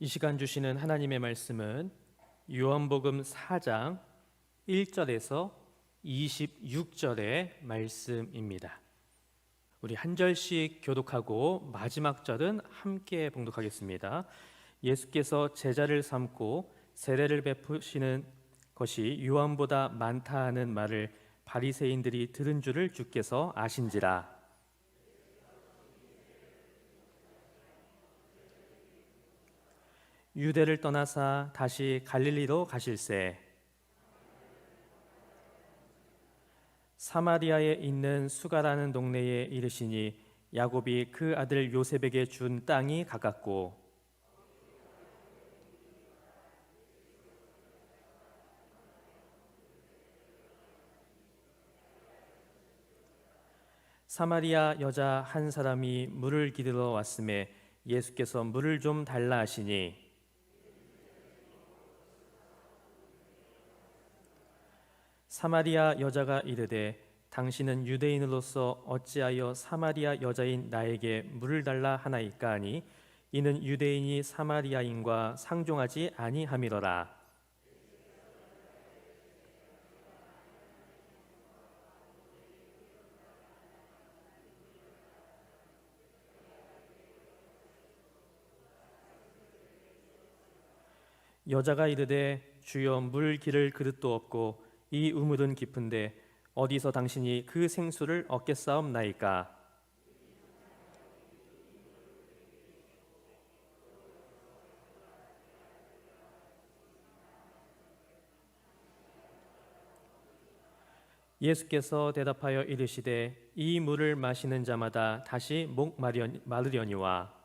이 시간 주시는 하나님의 말씀은 요한복음 4장 1절에서 26절의 말씀입니다. 우리 한 절씩 교독하고 마지막 절은 함께 봉독하겠습니다. 예수께서 제자를 삼고 세례를 베푸시는 것이 요한보다 많다 하는 말을 바리새인들이 들은 줄을 주께서 아신지라. 유대를 떠나사 다시 갈릴리로 가실새 사마리아에 있는 수가라는 동네에 이르시니 야곱이 그 아들 요셉에게 준 땅이 가깝고 사마리아 여자 한 사람이 물을 기르러 왔음에 예수께서 물을 좀 달라 하시니 사마리아 여자가 이르되 당신은 유대인으로서 어찌하여 사마리아 여자인 나에게 물을 달라 하나이까 하니 이는 유대인이 사마리아인과 상종하지 아니함이로라. 여자가 이르되 주여 물 기를 그릇도 없고 이 우물은 깊은데 어디서 당신이 그 생수를 얻겠사옵나이까? 예수께서 대답하여 이르시되 이 물을 마시는 자마다 다시 목 마르려니와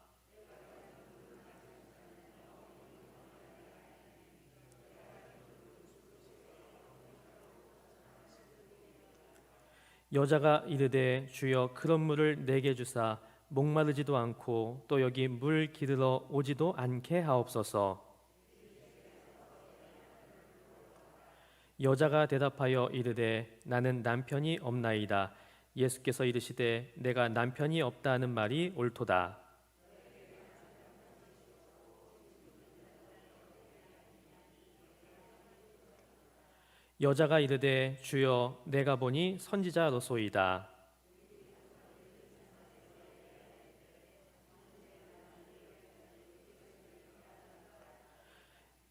여자가 이르되 주여 그런 물을 내게 주사 목마르지도 않고 또 여기 물 기르러 오지도 않게 하옵소서. 여자가 대답하여 이르되 나는 남편이 없나이다. 예수께서 이르시되 내가 남편이 없다 하는 말이 옳도다. 여자가 이르되 주여 내가 보니 선지자로소이다.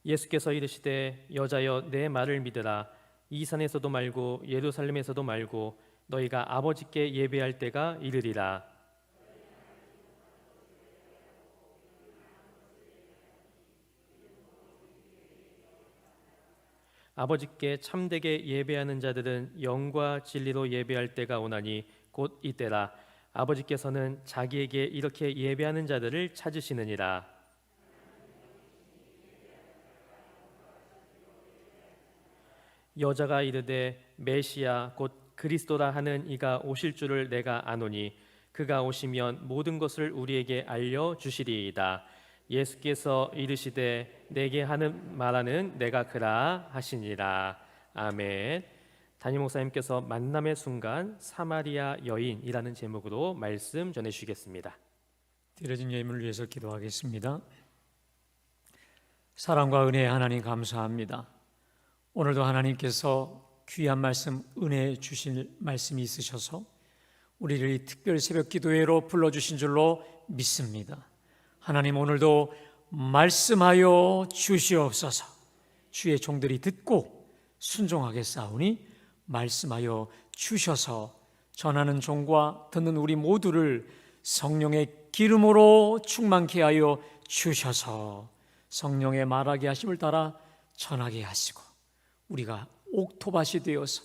예수께서 이르시되 여자여 내 말을 믿으라. 이 산에서도 말고 예루살렘에서도 말고 너희가 아버지께 예배할 때가 이르리라. 아버지께 참되게 예배하는 자들은 영과 진리로 예배할 때가 오나니 곧 이때라. 아버지께서는 자기에게 이렇게 예배하는 자들을 찾으시느니라. 여자가 이르되 메시아 곧 그리스도라 하는 이가 오실 줄을 내가 아노니 그가 오시면 모든 것을 우리에게 알려주시리이다. 예수께서 이르시되 내게 하는 말하는 내가 그라 하시니라. 아멘. 담임 목사님께서 만남의 순간 사마리아 여인이라는 제목으로 말씀 전해주시겠습니다. 드려진 예물을 위해서 기도하겠습니다. 사랑과 은혜의 하나님 감사합니다. 오늘도 하나님께서 귀한 말씀, 은혜 주실 말씀이 있으셔서 우리를 이 특별 새벽 기도회로 불러주신 줄로 믿습니다. 하나님 오늘도 말씀하여 주시옵소서. 주의 종들이 듣고 순종하겠사오니 말씀하여 주셔서 전하는 종과 듣는 우리 모두를 성령의 기름으로 충만케 하여 주셔서 성령의 말하게 하심을 따라 전하게 하시고 우리가 옥토밭이 되어서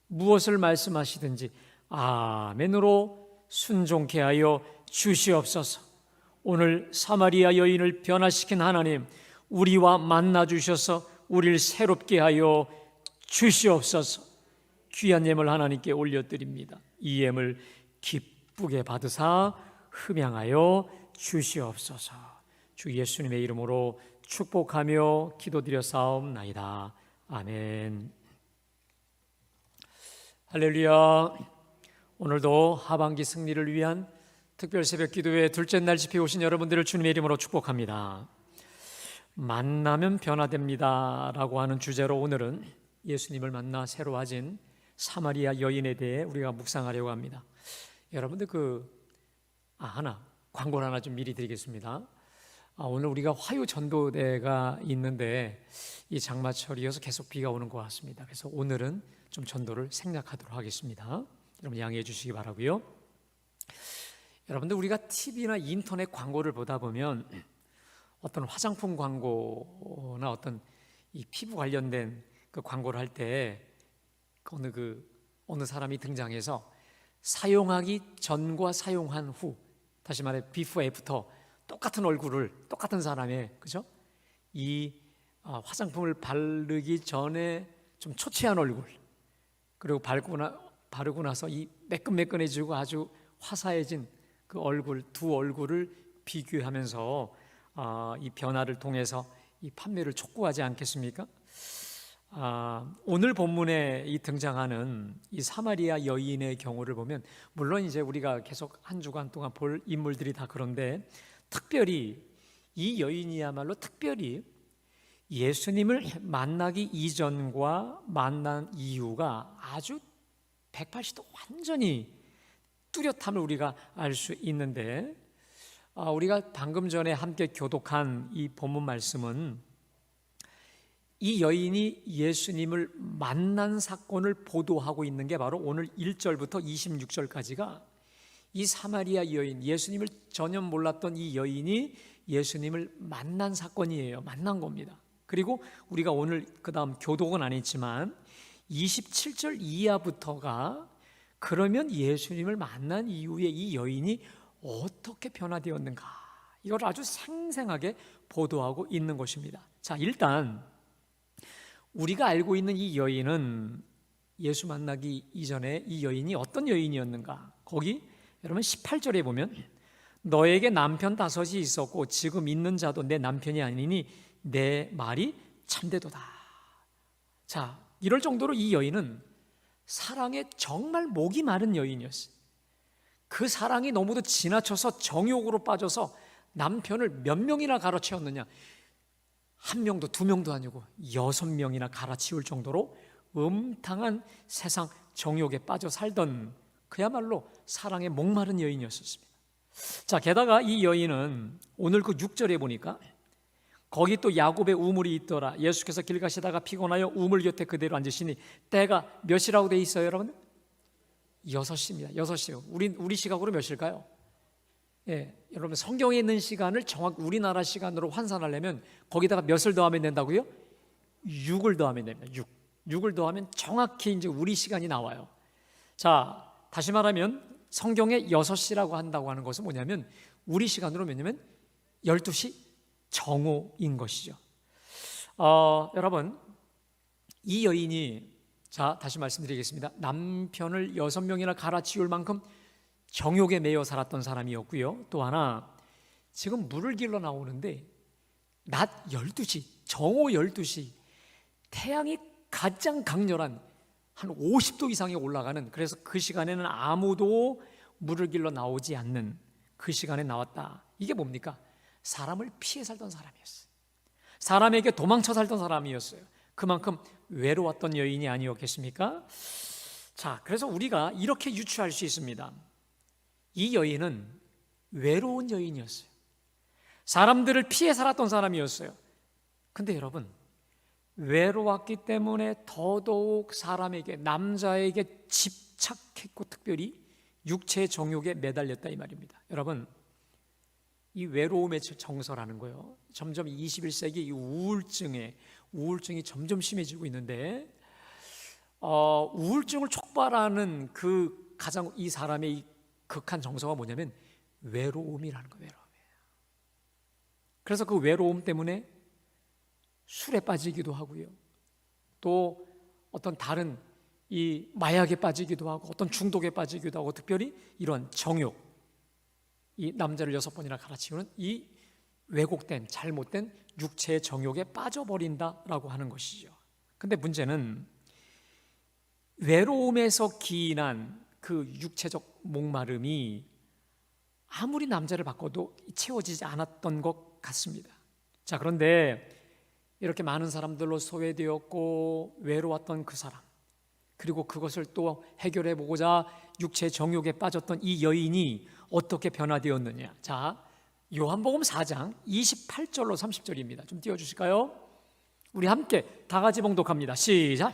무엇을 말씀하시든지 아멘으로 순종케 하여 주시옵소서. 오늘 사마리아 여인을 변화시킨 하나님, 우리와 만나 주셔서 우리를 새롭게 하여 주시옵소서. 귀한 예물 하나님께 올려드립니다. 이 예물 기쁘게 받으사 흠양하여 주시옵소서. 주 예수님의 이름으로 축복하며 기도드렸사옵나이다. 아멘. 할렐루야. 오늘도 하반기 승리를 위한 특별 새벽 기도회 둘째 날 집회 오신 여러분들을 주님의 이름으로 축복합니다. 만나면 변화됩니다 라고 하는 주제로 오늘은 예수님을 만나 새로 와진 사마리아 여인에 대해 우리가 묵상하려고 합니다. 여러분들 하나 광고를 하나 좀 미리 드리겠습니다. 오늘 우리가 화요 전도대가 있는데 이 장마철이어서 계속 비가 오는 것 같습니다. 그래서 오늘은 좀 전도를 생략하도록 하겠습니다. 여러분 양해해 주시기 바라고요. 여러분들 우리가 TV나 인터넷 광고를 보다 보면 어떤 화장품 광고나 어떤 이 피부 관련된 그 광고를 할 때 어느 사람이 등장해서 사용하기 전과 사용한 후, 다시 말해 비포 애프터, 똑같은 얼굴을 똑같은 사람의 그죠? 이 화장품을 바르기 전에 좀 초췌한 얼굴, 그리고 바르고 나서 이 매끈매끈해지고 아주 화사해진 그 얼굴, 두 얼굴을 비교하면서 이 변화를 통해서 이 판매를 촉구하지 않겠습니까? 오늘 본문에 이 등장하는 이 사마리아 여인의 경우를 보면, 물론 이제 우리가 계속 한 주간 동안 볼 인물들이 다 그런데, 특별히 이 여인이야말로 특별히 예수님을 만나기 이전과 만난 이후가 아주 180도 완전히 뚜렷함을 우리가 알 수 있는데, 우리가 방금 전에 함께 교독한 이 본문 말씀은 이 여인이 예수님을 만난 사건을 보도하고 있는 게 바로 오늘 1절부터 26절까지가 이 사마리아 여인, 예수님을 전혀 몰랐던 이 여인이 예수님을 만난 사건이에요. 만난 겁니다. 그리고 우리가 오늘 그 다음 교독은 안 했지만 27절 이하부터가 그러면 예수님을 만난 이후에 이 여인이 어떻게 변화되었는가, 이걸 아주 생생하게 보도하고 있는 것입니다. 자, 일단 우리가 알고 있는 이 여인은 예수 만나기 이전에 이 여인이 어떤 여인이었는가, 거기 여러분 18절에 보면 너에게 남편 5이 있었고 지금 있는 자도 내 남편이 아니니 내 말이 참되도다. 자, 이럴 정도로 이 여인은 사랑에 정말 목이 마른 여인이었어요. 그 사랑이 너무도 지나쳐서 정욕으로 빠져서 남편을 몇 명이나 갈아치웠느냐, 1명도 2명도 아니고 6명이나 갈아치울 정도로 음탕한 세상 정욕에 빠져 살던 그야말로 사랑에 목마른 여인이었습니다. 자, 게다가 이 여인은 오늘 그 6절에 보니까 거기 또 야곱의 우물이 있더라. 예수께서 길 가시다가 피곤하여 우물 곁에 그대로 앉으시니 때가 몇 시라고 돼 있어요, 여러분? 6시입니다. 6시요. 우리 시각으로 몇 시일까요? 여러분 성경에 있는 시간을 정확히 우리나라 시간으로 환산하려면 거기다가 몇을 더하면 된다고요? 6을 더하면 됩니다. 6을 더하면 정확히 이제 우리 시간이 나와요. 자, 다시 말하면 성경에 6시라고 한다고 하는 것은 뭐냐면 우리 시간으로 뭐냐면 12시 정오인 것이죠. 여러분 이 여인이, 자 다시 말씀드리겠습니다, 남편을 6명이나 갈아치울 만큼 정욕에 매여 살았던 사람이었고요. 또 하나, 지금 물을 길러 나오는데 낮 12시, 정오 12시, 태양이 가장 강렬한 한 50도 이상에 올라가는, 그래서 그 시간에는 아무도 물을 길러 나오지 않는 그 시간에 나왔다. 이게 뭡니까? 사람을 피해 살던 사람이었어요. 사람에게 도망쳐 살던 사람이었어요. 그만큼 외로웠던 여인이 아니었겠습니까? 자, 그래서 우리가 이렇게 유추할 수 있습니다. 이 여인은 외로운 여인이었어요. 사람들을 피해 살았던 사람이었어요. 근데 여러분, 외로웠기 때문에 더더욱 사람에게, 남자에게 집착했고 특별히 육체의 정욕에 매달렸다 이 말입니다. 여러분, 이 외로움의 정서라는 거요, 점점 21세기 이 우울증이 점점 심해지고 있는데, 우울증을 촉발하는 그 가장 이 사람의 이 극한 정서가 뭐냐면 외로움이라는 거예요. 외로움이에요. 그래서 그 외로움 때문에 술에 빠지기도 하고요, 또 어떤 다른 이 마약에 빠지기도 하고 어떤 중독에 빠지기도 하고, 특별히 이런 정욕, 이 남자를 6번이나 갈아치우는 이 왜곡된 잘못된 육체의 정욕에 빠져버린다라고 하는 것이죠. 근데 문제는 외로움에서 기인한 그 육체적 목마름이 아무리 남자를 바꿔도 채워지지 않았던 것 같습니다. 자, 그런데 이렇게 많은 사람들로 소외되었고 외로웠던 그 사람, 그리고 그것을 또 해결해 보고자 육체 정욕에 빠졌던 이 여인이 어떻게 변화되었느냐. 자, 요한복음 4장 28절로 30절입니다. 좀 띄워주실까요? 우리 함께 다 같이 봉독합니다. 시작.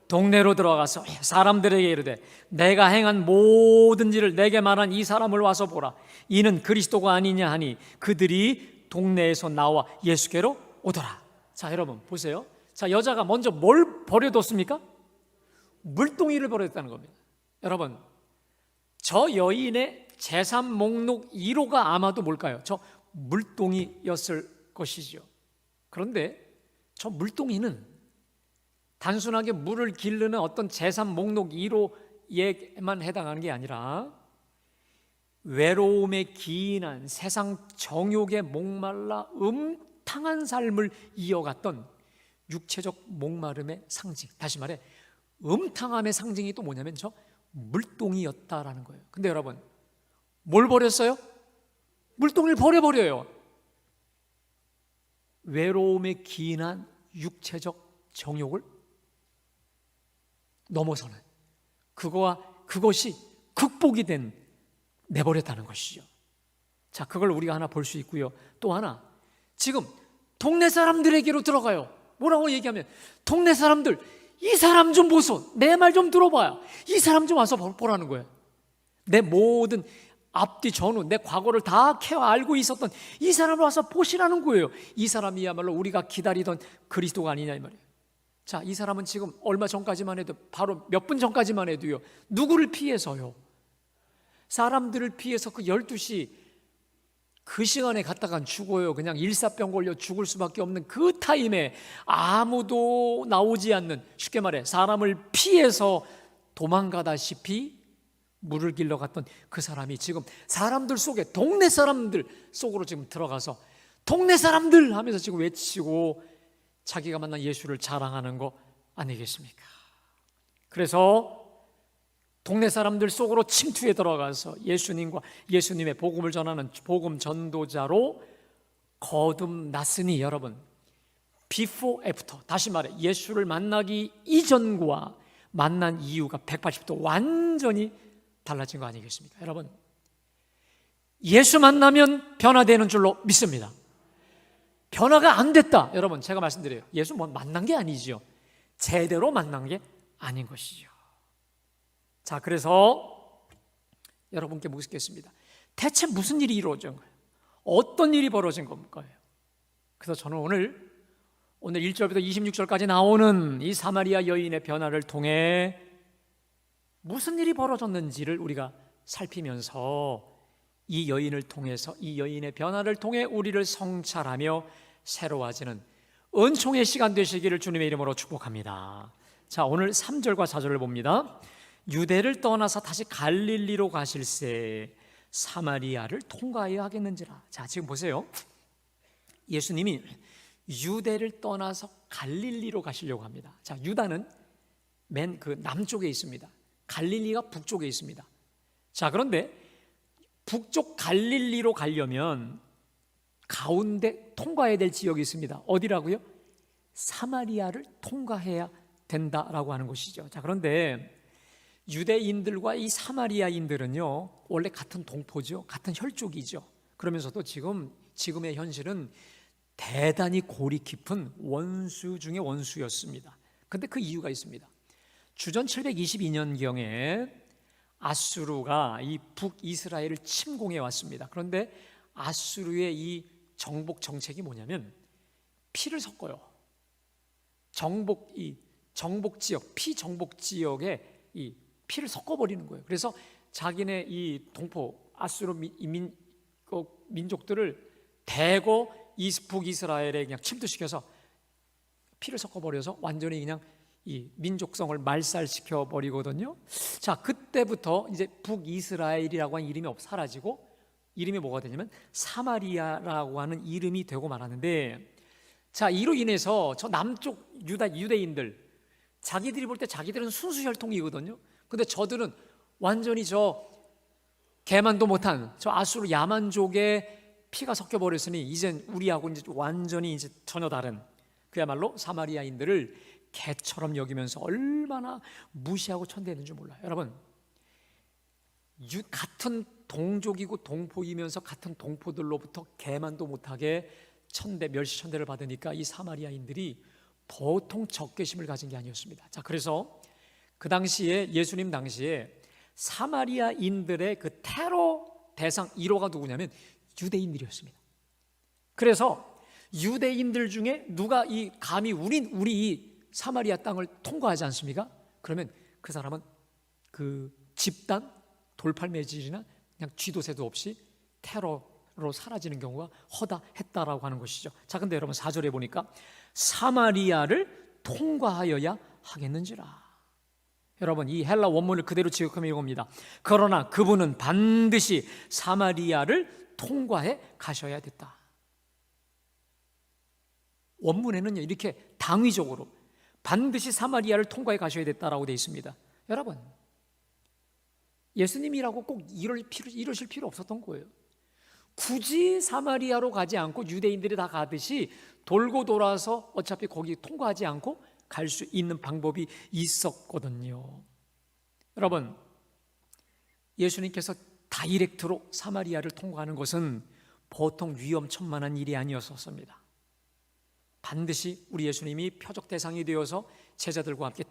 동네로 들어가서 사람들에게 이르되 내가 행한 모든 일을 내게 말한 이 사람을 와서 보라. 이는 그리스도가 아니냐 하니 그들이 동네에서 나와 예수께로 오더라. 자, 여러분 보세요. 자, 여자가 먼저 뭘 버려뒀습니까? 물동이를 버렸다는 겁니다. 여러분, 저 여인의 재산 목록 1호가 아마도 뭘까요? 저 물동이였을 것이죠. 그런데 저 물동이는 단순하게 물을 기르는 어떤 재산 목록 1호에만 해당하는 게 아니라 외로움에 기인한 세상 정욕에 목말라 음탕한 삶을 이어갔던 육체적 목마름의 상징, 다시 말해 음탕함의 상징이 또 뭐냐면 저 물동이였다라는 거예요. 근데 여러분, 뭘 버렸어요? 물동이를 버려버려요. 외로움에 기인한 육체적 정욕을 넘어서는 그것이 극복이 된 내버렸다는 것이죠. 자, 그걸 우리가 하나 볼 수 있고요. 또 하나, 지금 동네 사람들에게로 들어가요. 뭐라고 얘기하면 동네 사람들, 이 사람 좀 보소. 내 말 좀 들어봐요. 이 사람 좀 와서 보라는 거예요. 내 모든 앞뒤 전후 내 과거를 다 캐와 알고 있었던 이 사람을 와서 보시라는 거예요. 이 사람이야말로 우리가 기다리던 그리스도가 아니냐 이 말이에요. 자, 이 사람은 지금 얼마 전까지만 해도, 바로 몇 분 전까지만 해도요, 누구를 피해서요? 사람들을 피해서 그 12시 그 시간에 갔다간 죽어요. 그냥 일사병 걸려 죽을 수밖에 없는 그 타임에 아무도 나오지 않는, 쉽게 말해 사람을 피해서 도망가다시피 물을 길러 갔던 그 사람이 지금 사람들 속에, 동네 사람들 속으로 지금 들어가서 동네 사람들 하면서 지금 외치고 자기가 만난 예수를 자랑하는 거 아니겠습니까? 그래서 동네 사람들 속으로 침투해 들어가서 예수님과 예수님의 복음을 전하는 복음 전도자로 거듭났으니, 여러분, before, after, 다시 말해 예수를 만나기 이전과 만난 이유가 180도 완전히 달라진 거 아니겠습니까? 여러분, 예수 만나면 변화되는 줄로 믿습니다. 변화가 안 됐다, 여러분, 제가 말씀드려요. 예수 만난 게 아니죠. 제대로 만난 게 아닌 것이죠. 자, 그래서 여러분께 묻겠습니다. 대체 무슨 일이 이루어진 거예요? 어떤 일이 벌어진 겁니까? 그래서 저는 오늘 1절부터 26절까지 나오는 이 사마리아 여인의 변화를 통해 무슨 일이 벌어졌는지를 우리가 살피면서 이 여인을 통해서, 이 여인의 변화를 통해 우리를 성찰하며 새로워지는 은총의 시간 되시기를 주님의 이름으로 축복합니다. 자, 오늘 3절과 4절을 봅니다. 유대를 떠나서 다시 갈릴리로 가실새 사마리아를 통과해야 하겠는지라. 자, 지금 보세요. 예수님이 유대를 떠나서 갈릴리로 가시려고 합니다. 자, 유다는 맨 그 남쪽에 있습니다. 갈릴리가 북쪽에 있습니다. 자, 그런데 북쪽 갈릴리로 가려면 가운데 통과해야 될 지역이 있습니다. 어디라고요? 사마리아를 통과해야 된다라고 하는 것이죠. 자, 그런데 유대인들과 이 사마리아인들은요, 원래 같은 동포죠. 같은 혈족이죠. 그러면서도 지금의 현실은 대단히 고리 깊은 원수 중의 원수였습니다. 그런데 그 이유가 있습니다. 주전 722년경에 아수르가 이 북이스라엘을 침공해 왔습니다. 그런데 아수르의 이 정복 정책이 뭐냐면 피를 섞어요. 정복 지역, 피정복 지역에 이 피를 섞어버리는 거예요. 그래서 자기네 이 동포 아수르 민족들을 대거 북이스라엘에 그냥 침투시켜서 피를 섞어버려서 완전히 그냥 이 민족성을 말살시켜 버리거든요. 자, 그때부터 이제 북이스라엘이라고 하는 이름이 사라지고 이름이 뭐가 되냐면 사마리아라고 하는 이름이 되고 말하는데, 자, 이로 인해서 저 남쪽 유대인들, 자기들이 볼 때 자기들은 순수 혈통이거든요. 근데 저들은 완전히 저 개만도 못한 저 아수르 야만족의 피가 섞여 버렸으니 이젠 우리하고 이제 완전히 이제 전혀 다른 그야말로 사마리아인들을 개처럼 여기면서 얼마나 무시하고 천대했는지 몰라요. 여러분, 같은 동족이고 동포이면서 같은 동포들로부터 개만도 못하게 멸시천대를 받으니까 이 사마리아인들이 보통 적개심을 가진 게 아니었습니다. 자, 그래서 그 당시에 예수님 당시에 사마리아인들의 그 테러 대상 1호가 누구냐면 유대인들이었습니다. 그래서 유대인들 중에 누가 감히 우리 사마리아 땅을 통과하지 않습니까? 그러면 그 사람은 그 집단 돌팔매질이나 그냥 쥐도 새도 없이 테러로 사라지는 경우가 허다했다라고 하는 것이죠. 자, 근데 여러분 4절에 보니까 사마리아를 통과하여야 하겠는지라. 여러분, 이 헬라 원문을 그대로 지역하면 이겁니다. 그러나 그분은 반드시 사마리아를 통과해 가셔야 됐다. 원문에는요, 이렇게 당위적으로 반드시 사마리아를 통과해 가셔야 됐다라고 되어 있습니다. 여러분, 예수님이라고 꼭 이러실 필요 없었던 거예요. 굳이 사마리아로 가지 않고 유대인들이 다 가듯이 돌고 돌아서 어차피 거기 통과하지 않고 갈 수 있는 방법이 있었거든요. 여러분, 예수님께서 다이렉트로 사마리아를 통과하는 것은 보통 위험천만한 일이 아니었었습니다. 반드시 우리 예수님이 표적 대상이 되어서 제자들과 함께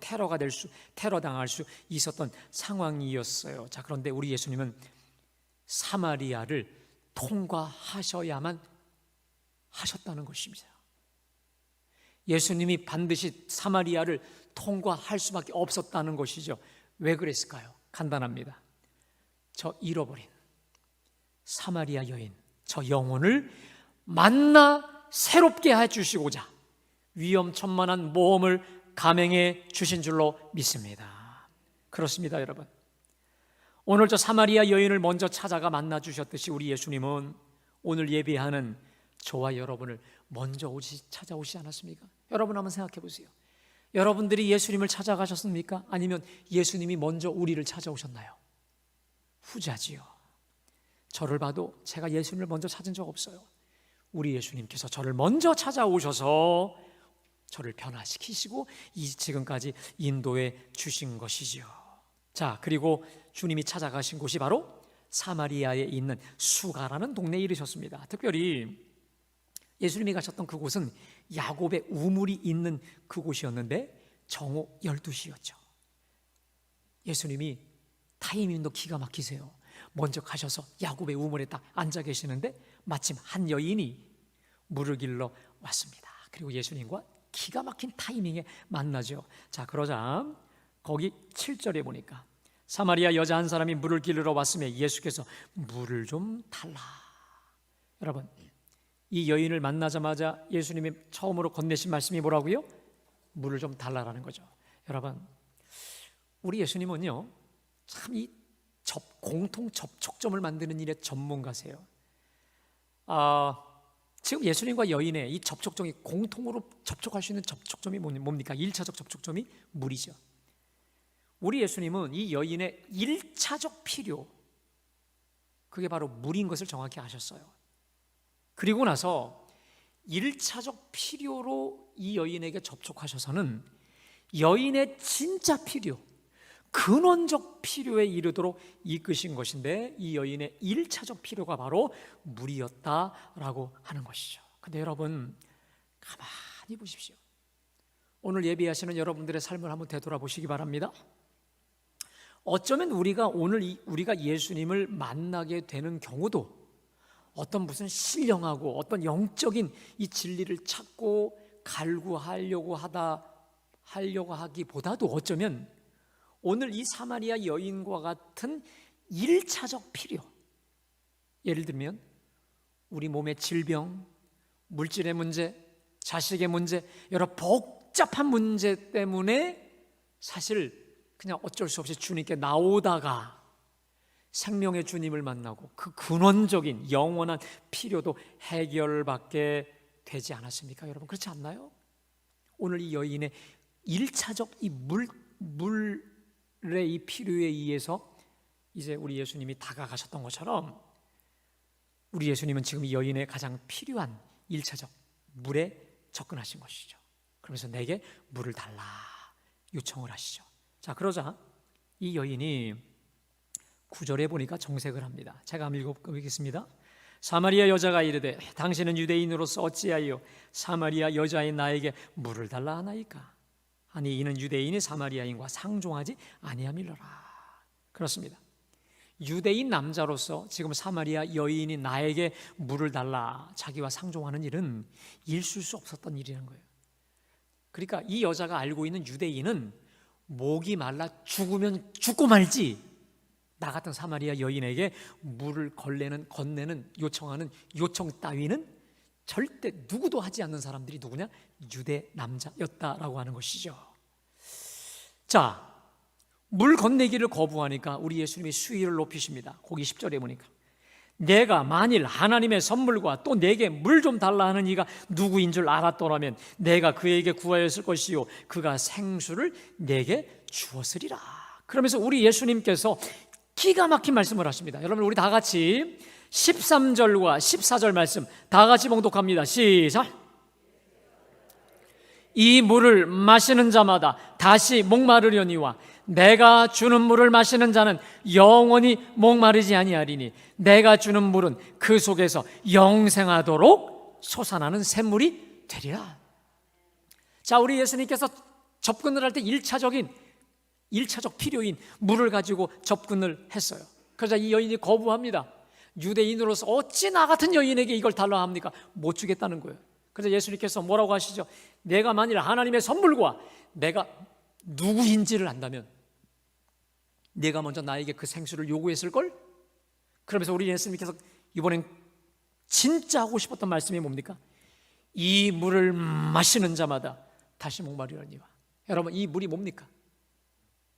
테러당할 수 있었던 상황이었어요. 자, 그런데 우리 예수님은 사마리아를 통과하셔야만 하셨다는 것입니다. 예수님이 반드시 사마리아를 통과할 수밖에 없었다는 것이죠. 왜 그랬을까요? 간단합니다. 저 잃어버린 사마리아 여인, 저 영혼을 만나 새롭게 해주시고자 위험천만한 모험을 감행해 주신 줄로 믿습니다. 그렇습니다, 여러분. 오늘 저 사마리아 여인을 먼저 찾아가 만나 주셨듯이 우리 예수님은 오늘 예배하는 저와 여러분을 먼저 찾아오시지 않았습니까? 여러분 한번 생각해 보세요. 여러분들이 예수님을 찾아가셨습니까? 아니면 예수님이 먼저 우리를 찾아오셨나요? 후자지요. 저를 봐도 제가 예수님을 먼저 찾은 적 없어요. 우리 예수님께서 저를 먼저 찾아오셔서 저를 변화시키시고 지금까지 인도해 주신 것이죠. 자, 그리고 주님이 찾아가신 곳이 바로 사마리아에 있는 수가라는 동네에 이르셨습니다. 특별히 예수님이 가셨던 그곳은 야곱의 우물이 있는 그곳이었는데 정오 12시였죠. 예수님이 타이밍도 기가 막히세요. 먼저 가셔서 야곱의 우물에 딱 앉아 계시는데 마침 한 여인이 물을 길러 왔습니다. 그리고 예수님과 기가 막힌 타이밍에 만나죠. 자, 그러자 거기 7절에 보니까 사마리아 여자 한 사람이 물을 길러 왔으며 예수께서 물을 좀 달라. 여러분, 이 여인을 만나자마자 예수님이 처음으로 건네신 말씀이 뭐라고요? 물을 좀 달라라는 거죠. 여러분, 우리 예수님은요, 참 이 공통 접촉점을 만드는 일의 전문가세요. 지금 예수님과 여인의 이 접촉점이 공통으로 접촉할 수 있는 접촉점이 뭡니까? 1차적 접촉점이 물이죠. 우리 예수님은 이 여인의 1차적 필요, 그게 바로 물인 것을 정확히 아셨어요. 그리고 나서 1차적 필요로 이 여인에게 접촉하셔서는 여인의 진짜 필요, 근원적 필요에 이르도록 이끄신 것인데 이 여인의 1차적 필요가 바로 물이었다라고 하는 것이죠. 근데 여러분, 가만히 보십시오. 오늘 예배하시는 여러분들의 삶을 한번 되돌아보시기 바랍니다. 어쩌면 우리가 예수님을 만나게 되는 경우도 어떤 무슨 신령하고 어떤 영적인 이 진리를 찾고 갈구하려고 하기보다도 어쩌면 오늘 이 사마리아 여인과 같은 1차적 필요, 예를 들면 우리 몸의 질병, 물질의 문제, 자식의 문제, 여러 복잡한 문제 때문에 사실 그냥 어쩔 수 없이 주님께 나오다가 생명의 주님을 만나고 그 근원적인 영원한 필요도 해결받게 되지 않았습니까? 여러분, 그렇지 않나요? 오늘 이 여인의 1차적 이 물의 이 필요에 의해서 이제 우리 예수님이 다가가셨던 것처럼 우리 예수님은 지금 이 여인의 가장 필요한 1차적 물에 접근하신 것이죠. 그러면서 내게 물을 달라 요청을 하시죠. 자, 그러자 이 여인이 9절에 보니까 정색을 합니다. 제가 한번 읽어보겠습니다. 사마리아 여자가 이르되 당신은 유대인으로서 어찌하여 사마리아 여자인 나에게 물을 달라 하나이까? 아니 이는 유대인이 사마리아인과 상종하지 아니함이로라. 그렇습니다. 유대인 남자로서 지금 사마리아 여인이 나에게 물을 달라 자기와 상종하는 일은 있을 수 없었던 일이라는 거예요. 그러니까 이 여자가 알고 있는 유대인은 목이 말라 죽으면 죽고 말지 나 같은 사마리아 여인에게 물을 건네는 요청하는 요청 따위는 절대 누구도 하지 않는 사람들이 누구냐? 유대 남자였다라고 하는 것이죠. 자, 물 건네기를 거부하니까 우리 예수님이 수위를 높이십니다. 거기 10절에 보니까 내가 만일 하나님의 선물과 또 내게 물 좀 달라 하는 이가 누구인 줄 알았더라면 내가 그에게 구하였을 것이요 그가 생수를 내게 주었으리라. 그러면서 우리 예수님께서 기가 막힌 말씀을 하십니다. 여러분 우리 다 같이 13절과 14절 말씀 다 같이 봉독합니다. 시작. 이 물을 마시는 자마다 다시 목마르려니와 내가 주는 물을 마시는 자는 영원히 목마르지 아니하리니 내가 주는 물은 그 속에서 영생하도록 솟아나는 샘물이 되리라. 자, 우리 예수님께서 접근을 할 때 1차적 필요인 물을 가지고 접근을 했어요. 그러자 이 여인이 거부합니다. 유대인으로서 어찌 나 같은 여인에게 이걸 달라 합니까? 못 주겠다는 거예요. 그래서 예수님께서 뭐라고 하시죠? 내가 만일 하나님의 선물과 내가 누구인지를 안다면 내가 먼저 나에게 그 생수를 요구했을걸? 그러면서 우리 예수님께서 이번엔 진짜 하고 싶었던 말씀이 뭡니까? 이 물을 마시는 자마다 다시 목마르려니와. 여러분 이 물이 뭡니까?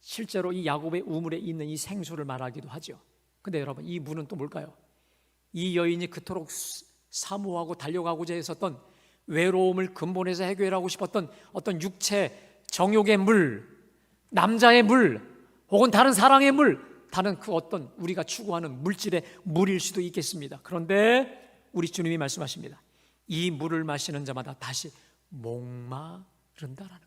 실제로 이 야곱의 우물에 있는 이 생수를 말하기도 하죠. 근데 여러분 이 물은 또 뭘까요? 이 여인이 그토록 사모하고 달려가고자 했었던 외로움을 근본에서 해결하고 싶었던 어떤 육체 정욕의 물, 남자의 물, 혹은 다른 사랑의 물, 다른 그 어떤 우리가 추구하는 물질의 물일 수도 있겠습니다. 그런데 우리 주님이 말씀하십니다. 이 물을 마시는 자마다 다시 목마른다라는 거예요.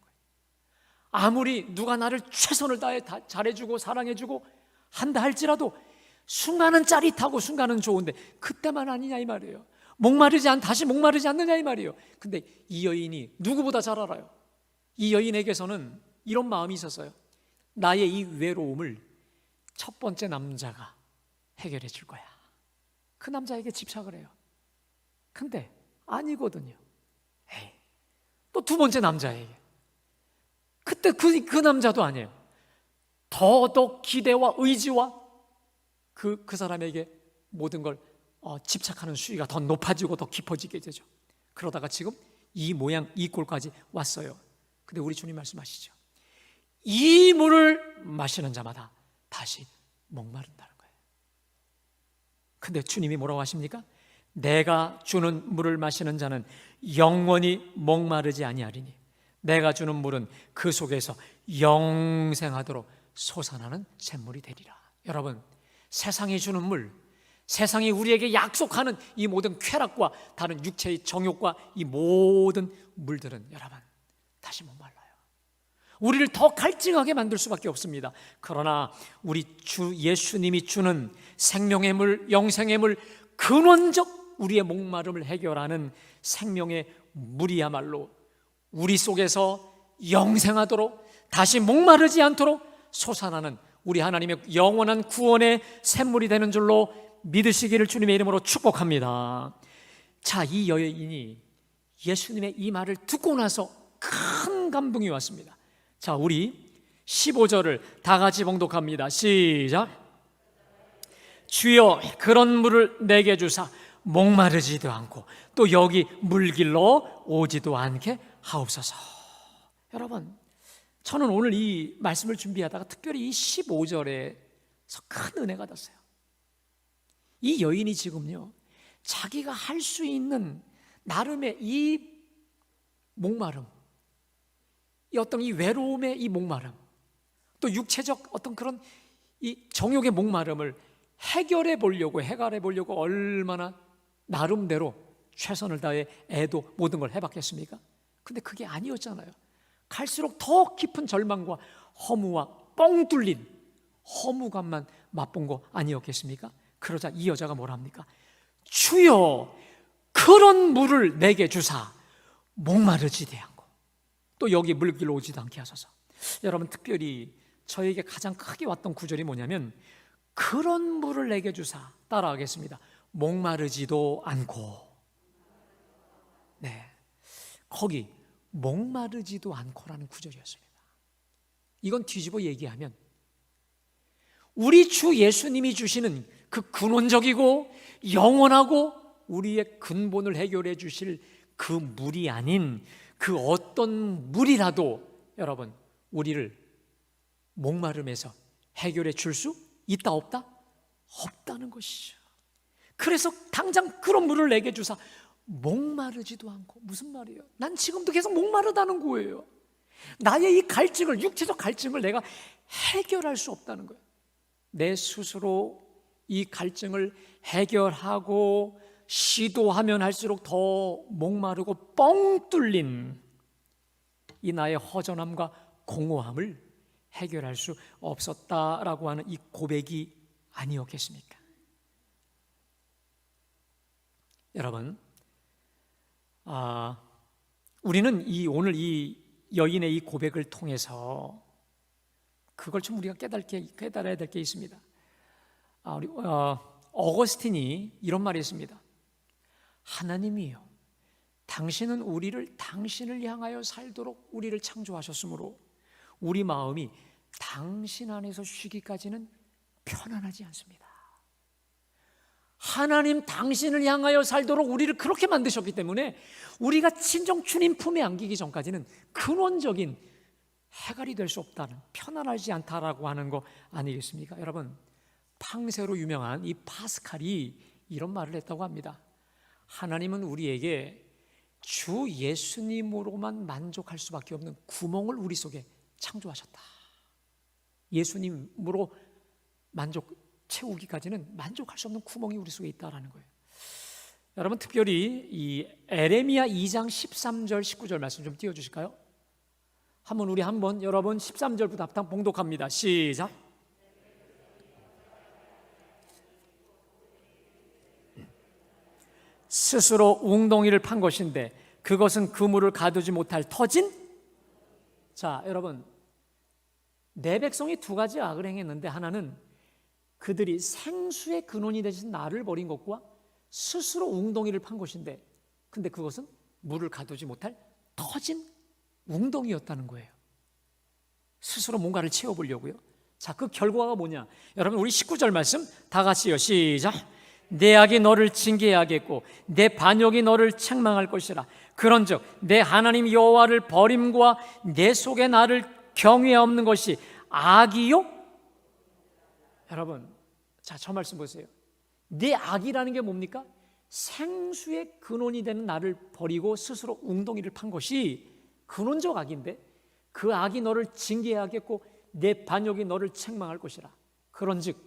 아무리 누가 나를 최선을 다해 잘해주고 사랑해주고 한다 할지라도 순간은 짜릿하고 순간은 좋은데 그때만 아니냐 이 말이에요. 다시 목마르지 않느냐 이 말이에요. 근데 이 여인이 누구보다 잘 알아요. 이 여인에게서는 이런 마음이 있었어요. 나의 이 외로움을 첫 번째 남자가 해결해 줄 거야. 그 남자에게 집착을 해요. 근데 아니거든요. 또 두 번째 남자에게. 그때 그 남자도 아니에요. 더더욱 기대와 의지와 그 사람에게 모든 걸 집착하는 수위가 더 높아지고 더 깊어지게 되죠. 그러다가 지금 이 모양 이 꼴까지 왔어요. 근데 우리 주님 말씀하시죠. 이 물을 마시는 자마다 다시 목마른다는 거예요. 근데 주님이 뭐라고 하십니까? 내가 주는 물을 마시는 자는 영원히 목마르지 아니하리니 내가 주는 물은 그 속에서 영생하도록 솟아나는 샘물이 되리라. 여러분 세상이 주는 물, 세상이 우리에게 약속하는 이 모든 쾌락과 다른 육체의 정욕과 이 모든 물들은 여러분 다시 목말라요. 우리를 더 갈증하게 만들 수밖에 없습니다. 그러나 우리 주 예수님이 주는 생명의 물, 영생의 물, 근원적 우리의 목마름을 해결하는 생명의 물이야말로 우리 속에서 영생하도록 다시 목마르지 않도록 솟아나는 우리 하나님의 영원한 구원의 샘물이 되는 줄로 믿으시기를 주님의 이름으로 축복합니다. 자, 이 여인이 예수님의 이 말을 듣고 나서 큰 감동이 왔습니다. 자, 우리 15절을 다 같이 봉독합니다. 시작. 주여 그런 물을 내게 주사 목마르지도 않고 또 여기 물길로 오지도 않게 하옵소서. 여러분 저는 오늘 이 말씀을 준비하다가 특별히 이 15절에서 큰 은혜가 받았어요. 이 여인이 지금요 자기가 할 수 있는 나름의 이 목마름, 이 어떤 이 외로움의 이 목마름, 또 육체적 어떤 그런 이 정욕의 목마름을 해결해 보려고 얼마나 나름대로 최선을 다해 애도 모든 걸 해봤겠습니까? 근데 그게 아니었잖아요. 갈수록 더 깊은 절망과 허무와 뻥 뚫린 허무감만 맛본 거 아니었겠습니까? 그러자 이 여자가 뭐라 합니까? 주여, 그런 물을 내게 주사 목마르지도 않고 또 여기 물길로 오지도 않게 하소서. 여러분, 특별히 저에게 가장 크게 왔던 구절이 뭐냐면 그런 물을 내게 주사, 따라하겠습니다. 목마르지도 않고. 네, 거기 목마르지도 않고라는 구절이었습니다. 이건 뒤집어 얘기하면 우리 주 예수님이 주시는 그 근원적이고 영원하고 우리의 근본을 해결해 주실 그 물이 아닌 그 어떤 물이라도 여러분 우리를 목마름에서 해결해 줄 수 있다 없다? 없다는 것이죠. 그래서 당장 그런 물을 내게 주사 목마르지도 않고. 무슨 말이에요? 난 지금도 계속 목마르다는 거예요. 나의 이 갈증을, 육체적 갈증을 내가 해결할 수 없다는 거예요. 내 스스로 이 갈증을 해결하고 시도하면 할수록 더 목마르고 뻥 뚫린 이 나의 허전함과 공허함을 해결할 수 없었다라고 하는 이 고백이 아니었겠습니까? 여러분, 우리는 오늘 이 여인의 이 고백을 통해서 그걸 좀 우리가 깨달아야 될 게 있습니다. 어거스틴이 이런 말이 있습니다. 하나님이요, 당신은 우리를 당신을 향하여 살도록 우리를 창조하셨으므로 우리 마음이 당신 안에서 쉬기까지는 편안하지 않습니다. 하나님 당신을 향하여 살도록 우리를 그렇게 만드셨기 때문에 우리가 친정 주님 품에 안기기 전까지는 근원적인 해결이 될 수 없다는, 편안하지 않다라고 하는 거 아니겠습니까? 여러분, 팡세로 유명한 이 파스칼이 이런 말을 했다고 합니다. 하나님은 우리에게 주 예수님으로만 만족할 수밖에 없는 구멍을 우리 속에 창조하셨다. 예수님으로 채우기까지는 만족할 수 없는 구멍이 우리 속에 있다라는 거예요. 여러분, 특별히 이 에레미야 2장 13절 19절 말씀 좀 띄워주실까요? 우리 한번 여러분 13절부터 합당 봉독합니다. 시작. 스스로 웅덩이를 판 것인데 그것은 그물을 가두지 못할 터진. 자, 여러분, 내 백성이 두 가지 악을 행했는데 하나는 그들이 생수의 근원이 되신 나를 버린 것과 스스로 웅덩이를 판 것인데 근데 그것은 물을 가두지 못할 터진 웅덩이였다는 거예요. 스스로 뭔가를 채워보려고요. 자, 그 결과가 뭐냐? 여러분, 우리 19절 말씀 다 같이요. 시작. 내 악이 너를 징계하겠고 내 반역이 너를 책망할 것이라. 그런즉 내 하나님 여호와를 버림과 내 속에 나를 경외 없는 것이 악이요? 여러분, 자, 저 말씀 보세요. 내 악이라는 게 뭡니까? 생수의 근원이 되는 나를 버리고 스스로 웅덩이를 판 것이 근원적 악인데 그 악이 너를 징계하겠고 내 반역이 너를 책망할 것이라. 그런즉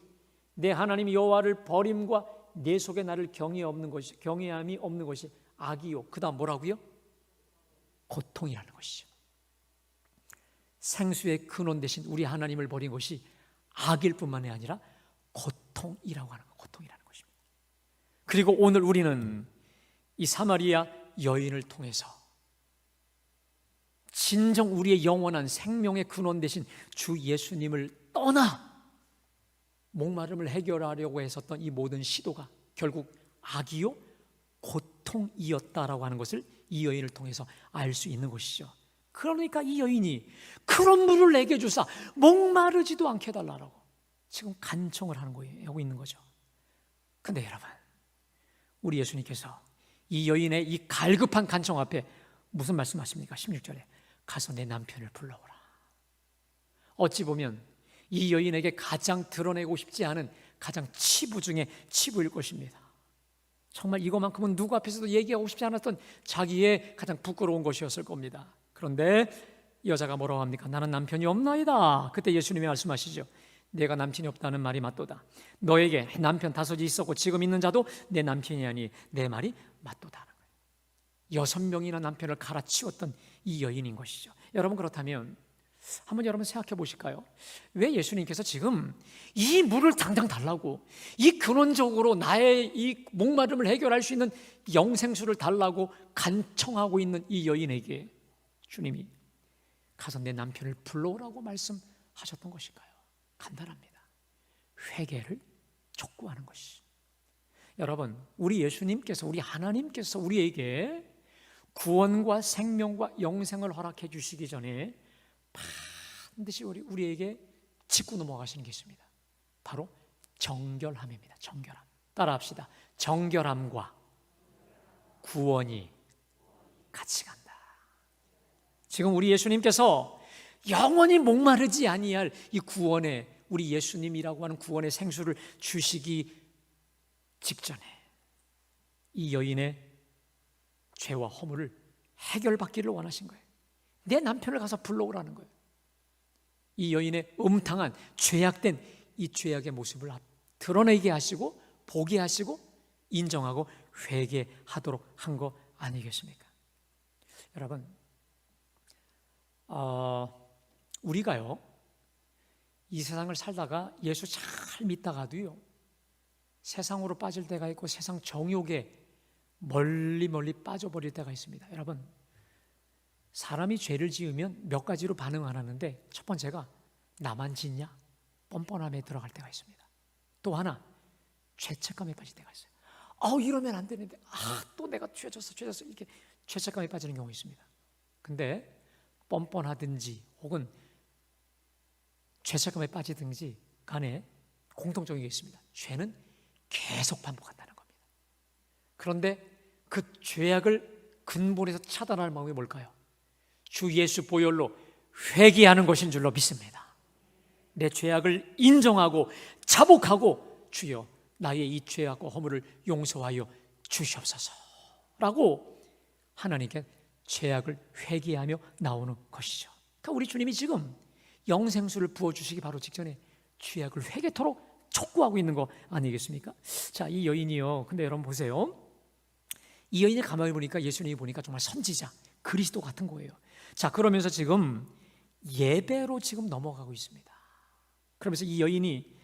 내 하나님 여호와를 버림과 내 속에 나를 경외함이 없는 것이 악이요. 그 다음 뭐라고요? 고통이라는 것이죠. 생수의 근원 대신 우리 하나님을 버린 것이 악일 뿐만이 아니라 고통이라고 하는 것, 고통이라는 것입니다. 그리고 오늘 우리는 이 사마리아 여인을 통해서 진정 우리의 영원한 생명의 근원 되신 주 예수님을 떠나 목마름을 해결하려고 했었던 이 모든 시도가 결국 악이요 고통이었다라고 하는 것을 이 여인을 통해서 알 수 있는 것이죠. 그러니까 이 여인이 그런 물을 내게 주사 목마르지도 않게 해달라고 지금 간청을 하고 있는 거죠. 근데 여러분, 우리 예수님께서 이 여인의 이 갈급한 간청 앞에 무슨 말씀하십니까? 16절에 가서 내 남편을 불러오라. 어찌 보면 이 여인에게 가장 드러내고 싶지 않은 가장 치부 중에 치부일 것입니다. 정말 이것만큼은 누구 앞에서도 얘기하고 싶지 않았던 자기의 가장 부끄러운 것이었을 겁니다. 그런데 여자가 뭐라고 합니까? 나는 남편이 없나이다. 그때 예수님이 말씀하시죠. 내가 남편이 없다는 말이 맞도다. 너에게 남편 다섯이 있었고 지금 있는 자도 내 남편이 아니 내 말이 맞도다. 6명이나 남편을 갈아치웠던 이 여인인 것이죠. 여러분, 그렇다면 한번 여러분 생각해 보실까요? 왜 예수님께서 지금 이 물을 당장 달라고, 이 근원적으로 나의 이 목마름을 해결할 수 있는 영생수를 달라고 간청하고 있는 이 여인에게 주님이 가서 내 남편을 불러오라고 말씀하셨던 것일까요? 간단합니다. 회개를 촉구하는 것이. 여러분, 우리 예수님께서, 우리 하나님께서 우리에게 구원과 생명과 영생을 허락해 주시기 전에 반드시 우리에게 짚고 넘어가시는 게 있습니다. 바로 정결함입니다. 정결함. 따라합시다. 정결함과 구원이 같이 간다. 지금 우리 예수님께서 영원히 목마르지 아니할 이 구원의, 우리 예수님이라고 하는 구원의 생수를 주시기 직전에 이 여인의 죄와 허물을 해결받기를 원하신 거예요. 내 남편을 가서 불러오라는 거예요. 이 여인의 음탕한 죄악된 이 죄악의 모습을 드러내게 하시고 보게 하시고 인정하고 회개하도록 한 거 아니겠습니까? 여러분, 우리가요 이 세상을 살다가 예수 잘 믿다가도요 세상으로 빠질 때가 있고 세상 정욕에 멀리 빠져버릴 때가 있습니다. 여러분, 사람이 죄를 지으면 몇 가지로 반응을 하는데 첫 번째가 나만 짓냐? 뻔뻔함에 들어갈 때가 있습니다. 또 하나, 죄책감에 빠질 때가 있어요. 이러면 안 되는데 또 내가 죄졌어 이렇게 죄책감에 빠지는 경우가 있습니다. 근데 뻔뻔하든지 혹은 죄책감에 빠지든지 간에 공통적인 게 있습니다. 죄는 계속 반복한다는 겁니다. 그런데 그 죄악을 근본에서 차단할 마음이 뭘까요? 주 예수 보혈로 회개하는 것인 줄로 믿습니다. 내 죄악을 인정하고 자복하고 주여 나의 이 죄악과 허물을 용서하여 주시옵소서라고 하나님께 죄악을 회개하며 나오는 것이죠. 그러니까 우리 주님이 지금 영생수를 부어주시기 바로 직전에 죄악을 회개토록 촉구하고 있는 거 아니겠습니까? 자, 이 여인이요. 근데 여러분 보세요. 이 여인을 가만히 보니까 예수님이 보니까 정말 선지자, 그리스도 같은 거예요. 자, 그러면서 지금 예배로 지금 넘어가고 있습니다. 그러면서 이 여인이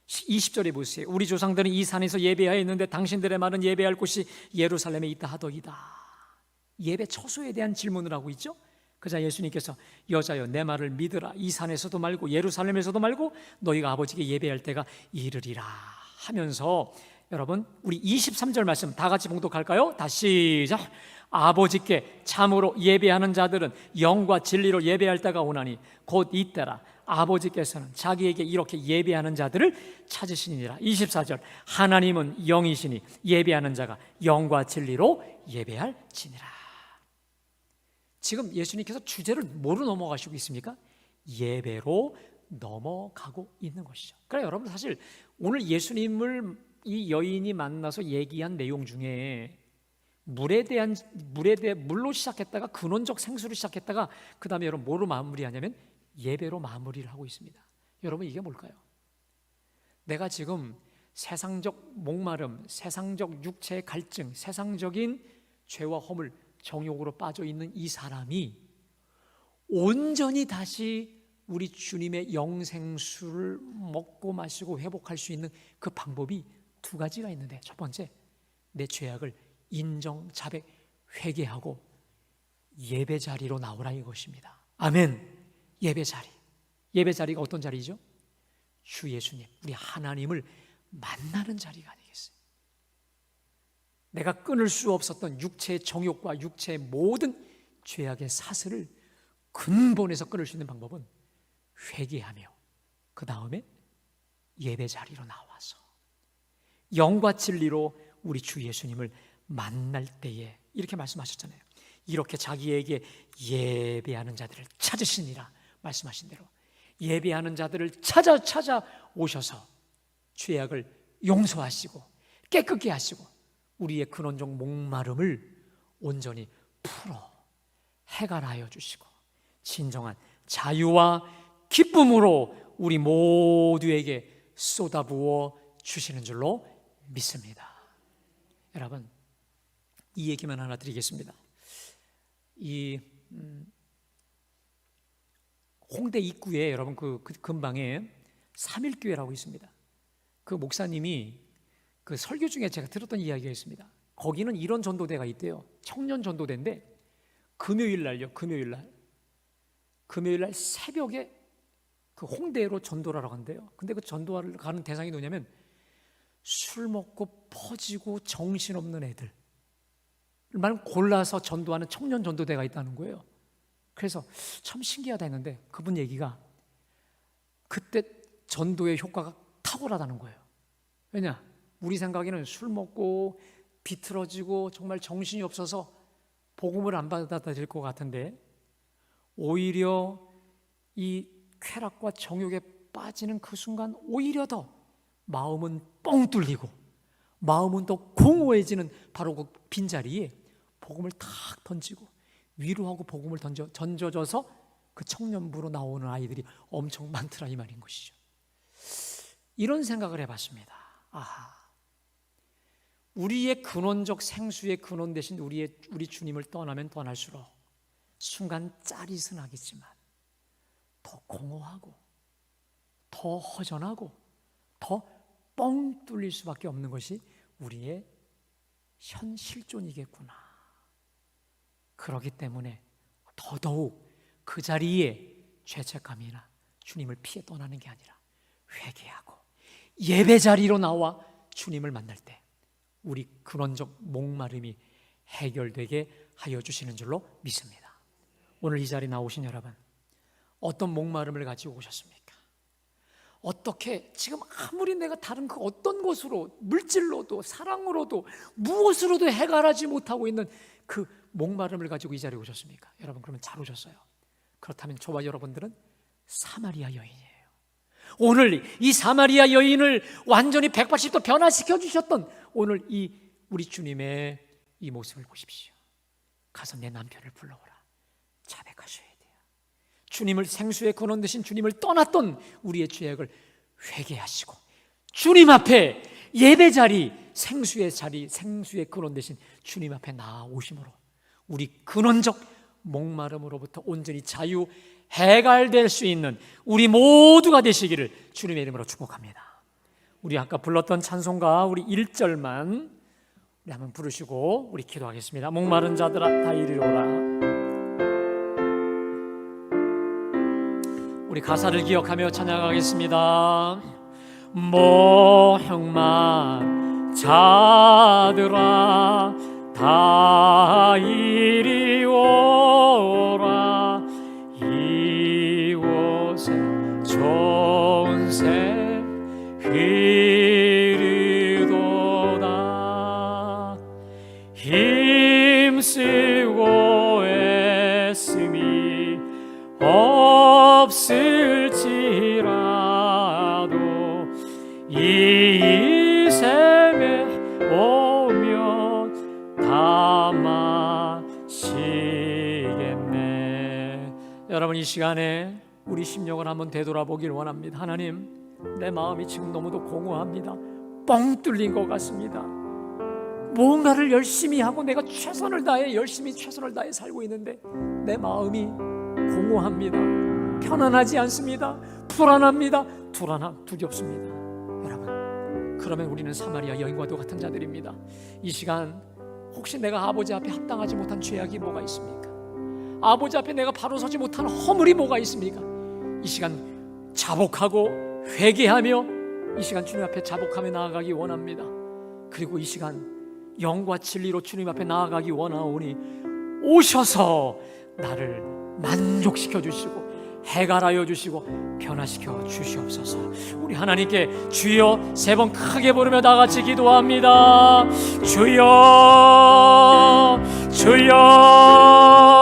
20절에 보세요. 우리 조상들은 이 산에서 예배하였는데 당신들의 말은 예배할 곳이 예루살렘에 있다 하더이다. 예배 처소에 대한 질문을 하고 있죠. 그자 예수님께서 여자여 내 말을 믿으라. 이 산에서도 말고 예루살렘에서도 말고 너희가 아버지께 예배할 때가 이르리라 하면서 여러분 우리 23절 말씀 다 같이 봉독할까요? 다시 시작. 아버지께 참으로 예배하는 자들은 영과 진리로 예배할 때가 오나니 곧 이때라. 아버지께서는 자기에게 이렇게 예배하는 자들을 찾으시니라. 24절 하나님은 영이시니 예배하는 자가 영과 진리로 예배할지니라. 지금 예수님께서 주제를 뭐로 넘어가시고 있습니까? 예배로 넘어가고 있는 것이죠. 그러니까 여러분 사실 오늘 예수님을 이 여인이 만나서 얘기한 내용 중에 물로 시작했다가 근원적 생수로 시작했다가 그 다음에 여러분 뭐로 마무리하냐면 예배로 마무리를 하고 있습니다. 여러분 이게 뭘까요? 내가 지금 세상적 목마름, 세상적 육체의 갈증, 세상적인 죄와 허물, 정욕으로 빠져 있는 이 사람이 온전히 다시 우리 주님의 영생수를 먹고 마시고 회복할 수 있는 그 방법이 두 가지가 있는데 첫 번째, 내 죄악을 인정, 자백, 회개하고 예배 자리로 나오라 이것입니다. 아멘. 예배 자리. 예배 자리가 어떤 자리죠? 주 예수님, 우리 하나님을 만나는 자리가 아니겠어요? 내가 끊을 수 없었던 육체의 정욕과 육체의 모든 죄악의 사슬을 근본에서 끊을 수 있는 방법은 회개하며 그 다음에 예배 자리로 나와서 영과 진리로 우리 주 예수님을 만날 때에 이렇게 말씀하셨잖아요. 이렇게 자기에게 예배하는 자들을 찾으시니라 말씀하신 대로 예배하는 자들을 찾아 오셔서 죄악을 용서하시고 깨끗게 하시고 우리의 근원적 목마름을 온전히 풀어 해결하여 주시고 진정한 자유와 기쁨으로 우리 모두에게 쏟아부어 주시는 줄로 믿습니다. 여러분, 이 얘기만 하나 드리겠습니다. 이 홍대 입구에 여러분 그 근방에 삼일교회라고 있습니다. 그 목사님이 그 설교 중에 제가 들었던 이야기가 있습니다. 거기는 이런 전도대가 있대요. 청년 전도대인데 금요일 날요. 금요일 날 새벽에 그 홍대로 전도를 하러 간대요. 근데 그 전도를 가는 대상이 누구냐면 술 먹고 퍼지고 정신없는 애들만 골라서 전도하는 청년 전도대가 있다는 거예요. 그래서 참 신기하다 했는데 그분 얘기가 그때 전도의 효과가 탁월하다는 거예요. 왜냐? 우리 생각에는 술 먹고 비틀어지고 정말 정신이 없어서 복음을 안 받아들일 것 같은데 오히려 이 쾌락과 정욕에 빠지는 그 순간 오히려 더 마음은 뻥 뚫리고 마음은 더 공허해지는 바로 그 빈자리에 복음을 탁 던지고 위로하고 복음을 던져줘서 그 청년부로 나오는 아이들이 엄청 많더라 이 말인 것이죠. 이런 생각을 해봤습니다. 아하, 우리의 근원적 생수의 근원 대신 우리 주님을 떠나면 떠날수록 순간 짜릿은 하겠지만 더 공허하고 더 허전하고 더 뻥 뚫릴 수밖에 없는 것이 우리의 현실존이겠구나. 그렇기 때문에 더더욱 그 자리에 죄책감이나 주님을 피해 떠나는 게 아니라 회개하고 예배 자리로 나와 주님을 만날 때 우리 근원적 목마름이 해결되게 하여 주시는 줄로 믿습니다. 오늘 이 자리에 나오신 여러분, 어떤 목마름을 가지고 오셨습니까? 어떻게 지금 아무리 내가 다른 그 어떤 것으로 물질로도 사랑으로도 무엇으로도 해결하지 못하고 있는 그 목마름을 가지고 이 자리에 오셨습니까? 여러분, 그러면 잘 오셨어요. 그렇다면 저와 여러분들은 사마리아 여인이에요. 오늘 이 사마리아 여인을 완전히 180도 변화시켜 주셨던 오늘 이 우리 주님의 이 모습을 보십시오. 가서 내 남편을 불러오라. 자백하셔야 돼요. 주님을 생수의 근원 되신 주님을 떠났던 우리의 죄악을 회개하시고 주님 앞에 예배 자리, 생수의 자리, 생수의 근원 되신 주님 앞에 나아오심으로 우리 근원적 목마름으로부터 온전히 자유 해갈될 수 있는 우리 모두가 되시기를 주님의 이름으로 축복합니다. 우리 아까 불렀던 찬송가 우리 1절만 우리 한번 부르시고 우리 기도하겠습니다. 목마른 자들아 다 이리로 오라. 우리 가사를 기억하며 찬양하겠습니다. 목마른 자들아 다 이리 오라. 이곳에 좋은 새 흐르도다. 힘쓰고 애씀이 없을지라도 이 샘에 오면 다 마시겠네. 여러분, 이 시간에 우리 심령을 한번 되돌아보길 원합니다. 하나님, 내 마음이 지금 너무도 공허합니다. 뻥 뚫린 것 같습니다. 뭔가를 열심히 하고 내가 최선을 다해 열심히 최선을 다해 살고 있는데 내 마음이 공허합니다. 편안하지 않습니다. 불안합니다. 두렵습니다. 여러분, 그러면 우리는 사마리아 여인과도 같은 자들입니다. 이 시간 혹시 내가 아버지 앞에 합당하지 못한 죄악이 뭐가 있습니까? 아버지 앞에 내가 바로 서지 못한 허물이 뭐가 있습니까? 이 시간 자복하고 회개하며 이 시간 주님 앞에 자복하며 나아가기 원합니다. 그리고 이 시간 영과 진리로 주님 앞에 나아가기 원하오니 오셔서 나를 만족시켜 주시고 해갈하여 주시고 변화시켜 주시옵소서. 우리 하나님께 주여 세 번 크게 부르며 다 같이 기도합니다. 주여 주여